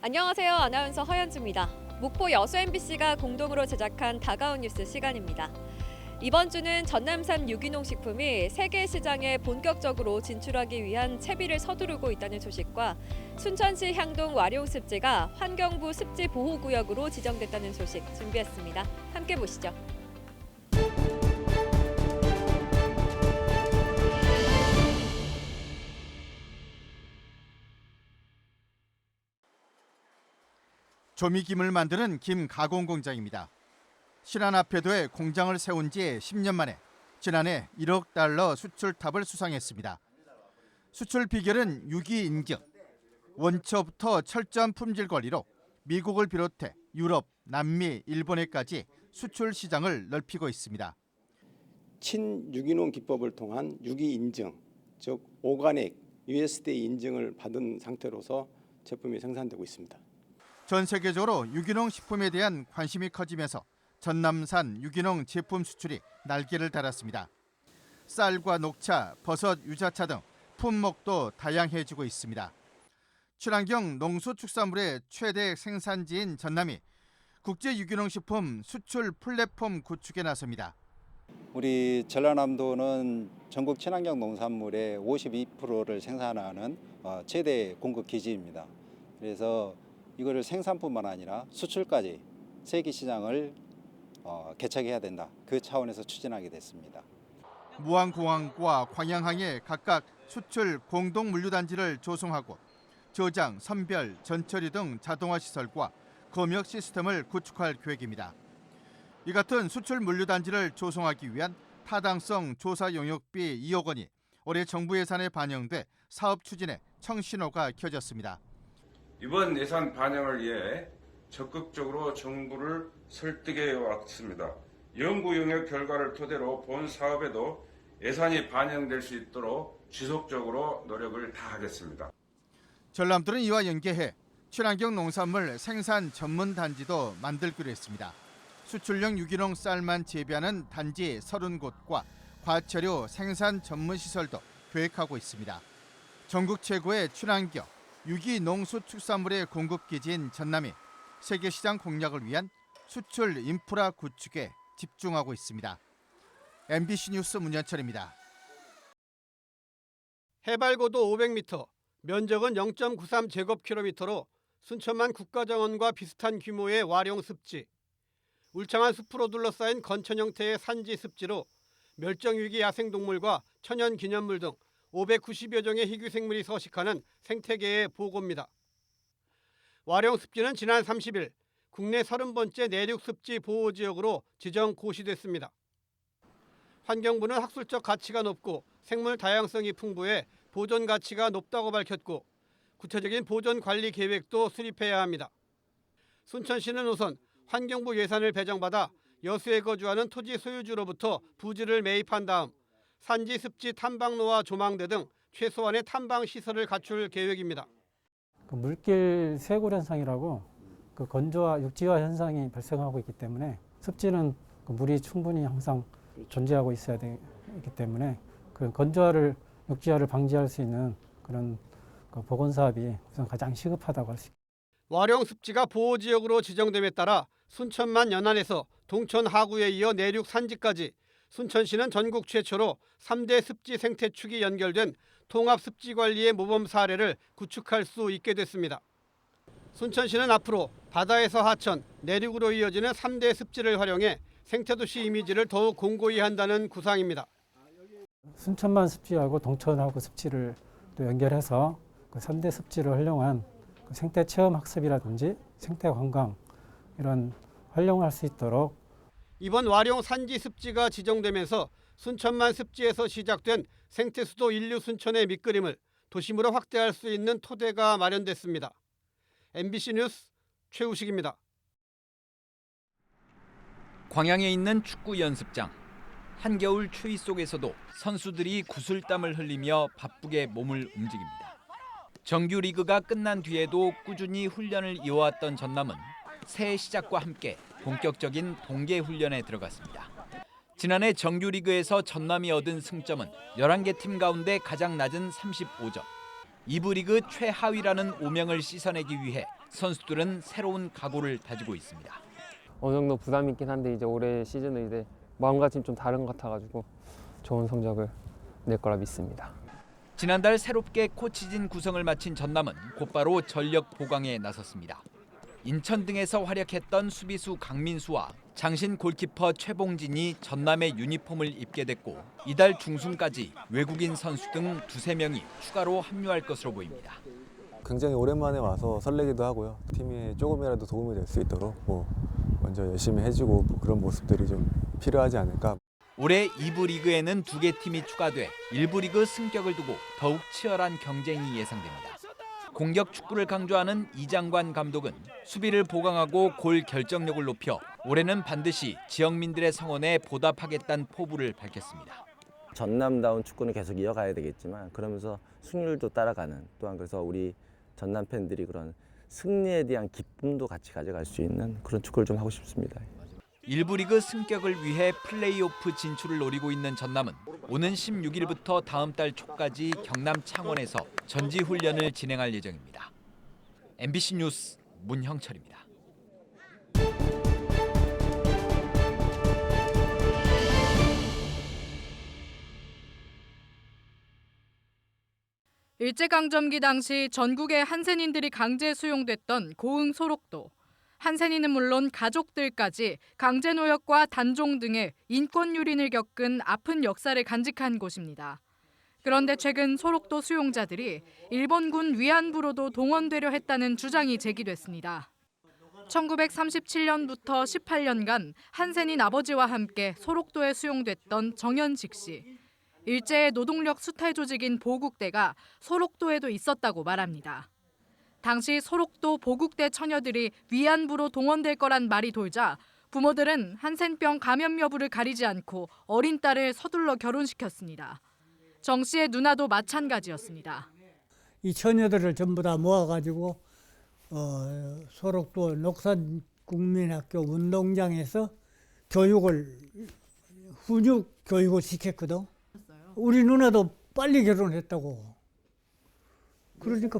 안녕하세요. 아나운서 허연주입니다. 목포 여수 MBC가 공동으로 제작한 다가온 뉴스 시간입니다. 이번 주는 전남산 유기농 식품이 세계 시장에 본격적으로 진출하기 위한 채비를 서두르고 있다는 소식과 순천시 향동 와룡습지가 환경부 습지 보호구역으로 지정됐다는 소식 준비했습니다. 함께 보시죠. 조미김을 만드는 김 가공 공장입니다. 신안 앞에도에 공장을 세운 지 10년 만에 지난해 1억 달러 수출탑을 수상했습니다. 수출 비결은 유기인증. 원초부터 철저한 품질 관리로 미국을 비롯해 유럽, 남미, 일본에까지 수출 시장을 넓히고 있습니다. 친유기농 기법을 통한 유기인증, 즉 오가닉 USDA 인증을 받은 상태로서 제품이 생산되고 있습니다. 전 세계적으로 유기농 식품에 대한 관심이 커지면서 전남산 유기농 제품 수출이 날개를 달았습니다. 쌀과 녹차, 버섯, 유자차 등 품목도 다양해지고 있습니다. 친환경 농수축산물의 최대 생산지인 전남이 국제 유기농 식품 수출 플랫폼 구축에 나섭니다. 우리 전라남도는 전국 친환경 농산물의 52%를 생산하는 최대 공급 기지입니다. 그래서 이거를 생산뿐만 아니라 수출까지 세계 시장을 개척해야 된다. 그 차원에서 추진하게 됐습니다. 무안공항과 광양항에 각각 수출 공동 물류단지를 조성하고 저장, 선별, 전처리 등 자동화 시설과 검역 시스템을 구축할 계획입니다. 이 같은 수출 물류단지를 조성하기 위한 타당성 조사 용역비 2억 원이 올해 정부 예산에 반영돼 사업 추진에 청신호가 켜졌습니다. 이번 예산 반영을 위해 적극적으로 정부를 설득해 왔습니다. 연구 영역 결과를 토대로 본 사업에도 예산이 반영될 수 있도록 지속적으로 노력을 다하겠습니다. 전남도는 이와 연계해 친환경 농산물 생산 전문 단지도 만들기로 했습니다. 수출용 유기농 쌀만 재배하는 단지 30곳과 과체류 생산 전문 시설도 계획하고 있습니다. 전국 최고의 친환경 유기농수축산물의 공급기지인 전남이 세계시장 공략을 위한 수출 인프라 구축에 집중하고 있습니다. MBC 뉴스 문현철입니다. 해발고도 500m, 면적은 0.93제곱킬로미터로 순천만 국가정원과 비슷한 규모의 와룡습지, 울창한 숲으로 둘러싸인 건천 형태의 산지 습지로 멸종위기 야생동물과 천연기념물 등 590여 종의 희귀생물이 서식하는 생태계의 보고입니다. 와룡습지는 지난 30일 국내 30번째 내륙습지 보호지역으로 지정 고시됐습니다. 환경부는 학술적 가치가 높고 생물 다양성이 풍부해 보존 가치가 높다고 밝혔고 구체적인 보존 관리 계획도 수립해야 합니다. 순천시는 우선 환경부 예산을 배정받아 여수에 거주하는 토지 소유주로부터 부지를 매입한 다음 산지 습지 탐방로와 조망대 등 최소한의 탐방 시설을 갖출 계획입니다. 물길 쇄골 현상이라고 건조와 육지화 현상이 발생하고 있기 때문에 습지는 물이 충분히 항상 존재하고 있어야 되기 때문에 그 건조화를 육지화를 방지할 수 있는 그런 보건 사업이 우선 가장 시급하다고 할 수 있습니다. 와룡습지가 보호지역으로 지정됨에 따라 순천만 연안에서 동천 하구에 이어 내륙 산지까지 순천시는 전국 최초로 3대 습지 생태축이 연결된 통합습지관리의 모범 사례를 구축할 수 있게 됐습니다. 순천시는 앞으로 바다에서 하천, 내륙으로 이어지는 3대 습지를 활용해 생태도시 이미지를 더욱 공고히 한다는 구상입니다. 순천만 습지하고 동천하고 습지를 또 연결해서 그 3대 습지를 활용한 생태체험 학습이라든지 생태관광 이런 활용할 수 있도록 이번 와룡 산지 습지가 지정되면서 순천만 습지에서 시작된 생태수도 인류 순천의 밑그림을 도심으로 확대할 수 있는 토대가 마련됐습니다. MBC 뉴스 최우식입니다. 광양에 있는 축구 연습장. 한겨울 추위 속에서도 선수들이 구슬땀을 흘리며 바쁘게 몸을 움직입니다. 정규 리그가 끝난 뒤에도 꾸준히 훈련을 이어왔던 전남은 새해 시작과 함께 본격적인 동계 훈련에 들어갔습니다. 지난해 정규리그에서 전남이 얻은 승점은 11개 팀 가운데 가장 낮은 35점. 2부 리그 최하위라는 오명을 씻어내기 위해 선수들은 새로운 각오를 다지고 있습니다. 어느 정도 부담이 있긴 한데 이제 올해 시즌은 이제 마음가짐이 좀 다른 것 같아가지고 좋은 성적을 낼 거라 믿습니다. 지난달 새롭게 코치진 구성을 마친 전남은 곧바로 전력 보강에 나섰습니다. 인천 등에서 활약했던 수비수 강민수와 장신 골키퍼 최봉진이 전남의 유니폼을 입게 됐고 이달 중순까지 외국인 선수 등 두세 명이 추가로 합류할 것으로 보입니다. 굉장히 오랜만에 와서 설레기도 하고요. 팀에 조금이라도 도움이 될 수 있도록 먼저 열심히 해주고 그런 모습들이 좀 필요하지 않을까. 올해 2부 리그에는 2개 팀이 추가돼 1부 리그 승격을 두고 더욱 치열한 경쟁이 예상됩니다. 공격 축구를 강조하는 이장관 감독은 수비를 보강하고 골 결정력을 높여 올해는 반드시 지역민들의 성원에 보답하겠다는 포부를 밝혔습니다. 전남다운 축구는 계속 이어가야 되겠지만 그러면서 승률도 따라가는, 또한 그래서 우리 전남 팬들이 그런 승리에 대한 기쁨도 같이 가져갈 수 있는 그런 축구를 좀 하고 싶습니다. 1부 리그 승격을 위해 플레이오프 진출을 노리고 있는 전남은 오는 16일부터 다음 달 초까지 경남 창원에서 전지 훈련을 진행할 예정입니다. MBC 뉴스 문형철입니다. 일제강점기 당시 전국의 한센인들이 강제 수용됐던 고흥 소록도. 한센인은 물론 가족들까지 강제노역과 단종 등의 인권 유린을 겪은 아픈 역사를 간직한 곳입니다. 그런데 최근 소록도 수용자들이 일본군 위안부로도 동원되려 했다는 주장이 제기됐습니다. 1937년부터 18년간 한센인 아버지와 함께 소록도에 수용됐던 정현직 씨. 일제의 노동력 수탈 조직인 보국대가 소록도에도 있었다고 말합니다. 당시 소록도 보국대 처녀들이 위안부로 동원될 거란 말이 돌자 부모들은 한센병 감염 여부를 가리지 않고 어린 딸을 서둘러 결혼시켰습니다. 정 씨의 누나도 마찬가지였습니다. 이 처녀들을 전부 다 모아가지고 소록도 녹산국민학교 운동장에서 훈육 교육을 시켰거든. 우리 누나도 빨리 결혼했다고. 그러니까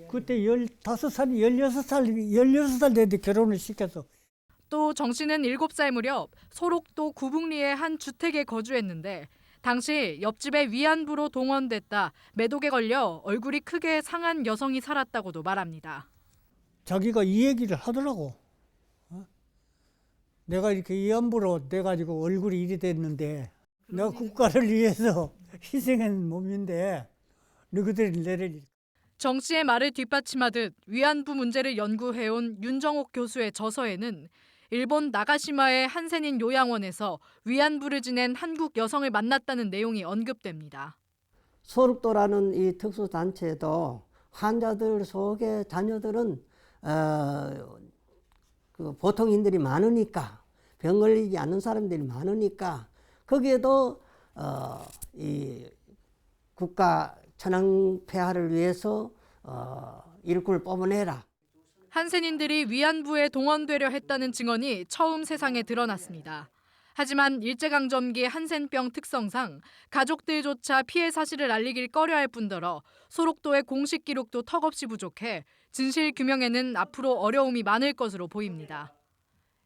그때 16살 됐는데 결혼을 시켰어. 또 정 씨는 7살 무렵 소록도 구북리의 한 주택에 거주했는데 당시 옆집에 위안부로 동원됐다 매독에 걸려 얼굴이 크게 상한 여성이 살았다고도 말합니다. 자기가 이 얘기를 하더라고. 내가 이렇게 위안부로 돼가지고 얼굴이 이리 됐는데 내가 국가를 위해서 희생한 몸인데 너희들이 내를. 정 씨의 말을 뒷받침하듯 위안부 문제를 연구해온 윤정옥 교수의 저서에는 일본 나가시마의 한센인 요양원에서 위안부를 지낸 한국 여성을 만났다는 내용이 언급됩니다. 소록도라는 이 특수단체도 환자들 속에 자녀들은 그 보통인들이 많으니까, 병 걸리지 않는 사람들이 많으니까 거기에도 이 국가 천황 폐하를 위해서 일꾼을 뽑아내라. 한센인들이 위안부에 동원되려 했다는 증언이 처음 세상에 드러났습니다. 하지만 일제강점기 한센병 특성상 가족들조차 피해 사실을 알리길 꺼려할 뿐더러 소록도의 공식 기록도 턱없이 부족해 진실 규명에는 앞으로 어려움이 많을 것으로 보입니다.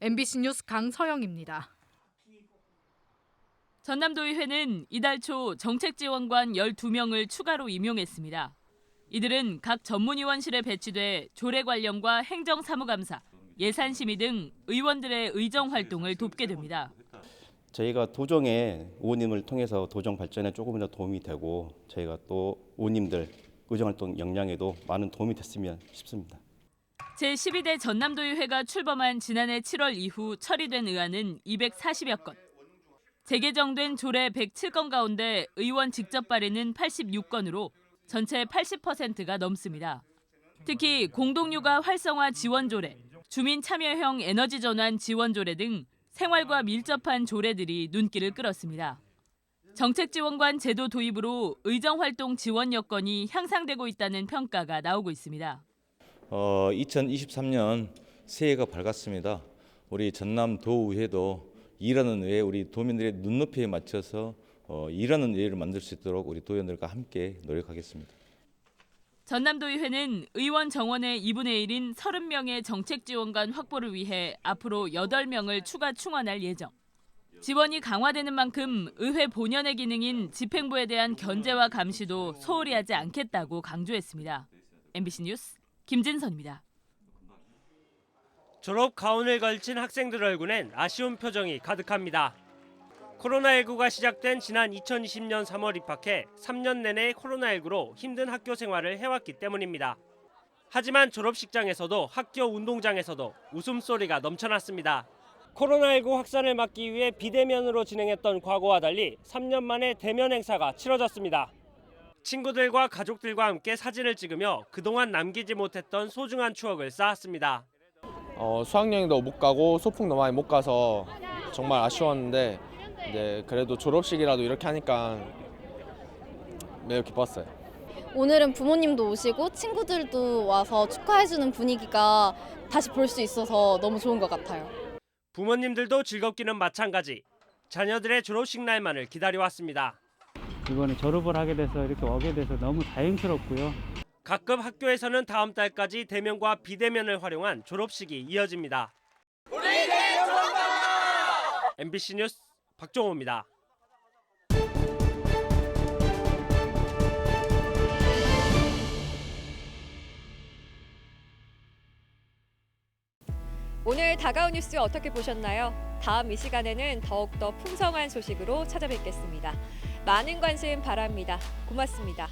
MBC 뉴스 강서영입니다. 전남도의회는 이달 초 정책지원관 12명을 추가로 임용했습니다. 이들은 각 전문위원실에 배치돼 조례 관련과 행정사무감사, 예산심의 등 의원들의 의정 활동을 돕게 됩니다. 저희가 도정에 의원님을 통해서 도정 발전에 조금이라도 도움이 되고 저희가 또 의원님들 의정활동 역량에도 많은 도움이 됐으면 싶습니다. 제12대 전남도의회가 출범한 지난해 7월 이후 처리된 의안은 240여 건. 재개정된 조례 107건 가운데 의원 직접 발의는 86건으로 전체 80%가 넘습니다. 특히 공동육아 활성화 지원 조례, 주민 참여형 에너지 전환 지원 조례 등 생활과 밀접한 조례들이 눈길을 끌었습니다. 정책지원관 제도 도입으로 의정활동 지원 여건이 향상되고 있다는 평가가 나오고 있습니다. 2023년 새해가 밝았습니다. 우리 전남도의회도 일하는 의회, 우리 도민들의 눈높이에 맞춰서 일하는 의회를 만들 수 있도록 우리 도의원들과 함께 노력하겠습니다. 전남도의회는 의원 정원의 2분의 1인 30명의 정책 지원관 확보를 위해 앞으로 8명을 추가 충원할 예정. 지원이 강화되는 만큼 의회 본연의 기능인 집행부에 대한 견제와 감시도 소홀히 하지 않겠다고 강조했습니다. MBC 뉴스 김진선입니다. 졸업 가운을 걸친 학생들 얼굴엔 아쉬운 표정이 가득합니다. 코로나19가 시작된 지난 2020년 3월 입학해 3년 내내 코로나19로 힘든 학교 생활을 해왔기 때문입니다. 하지만 졸업식장에서도 학교 운동장에서도 웃음소리가 넘쳐났습니다. 코로나19 확산을 막기 위해 비대면으로 진행했던 과거와 달리 3년 만에 대면 행사가 치러졌습니다. 친구들과 가족들과 함께 사진을 찍으며 그동안 남기지 못했던 소중한 추억을 쌓았습니다. 수학여행도 못 가고 소풍도 많이 못 가서 정말 아쉬웠는데 그래도 졸업식이라도 이렇게 하니까 매우 기뻤어요. 오늘은 부모님도 오시고 친구들도 와서 축하해주는 분위기가 다시 볼 수 있어서 너무 좋은 것 같아요. 부모님들도 즐겁기는 마찬가지. 자녀들의 졸업식 날만을 기다려왔습니다. 이번에 졸업을 하게 돼서 이렇게 오게 돼서 너무 다행스럽고요. 각급 학교에서는 다음 달까지 대면과 비대면을 활용한 졸업식이 이어집니다. MBC 뉴스 박종호입니다. 오늘 다가온 뉴스 어떻게 보셨나요? 다음 이 시간에는 더욱더 풍성한 소식으로 찾아뵙겠습니다. 많은 관심 바랍니다. 고맙습니다.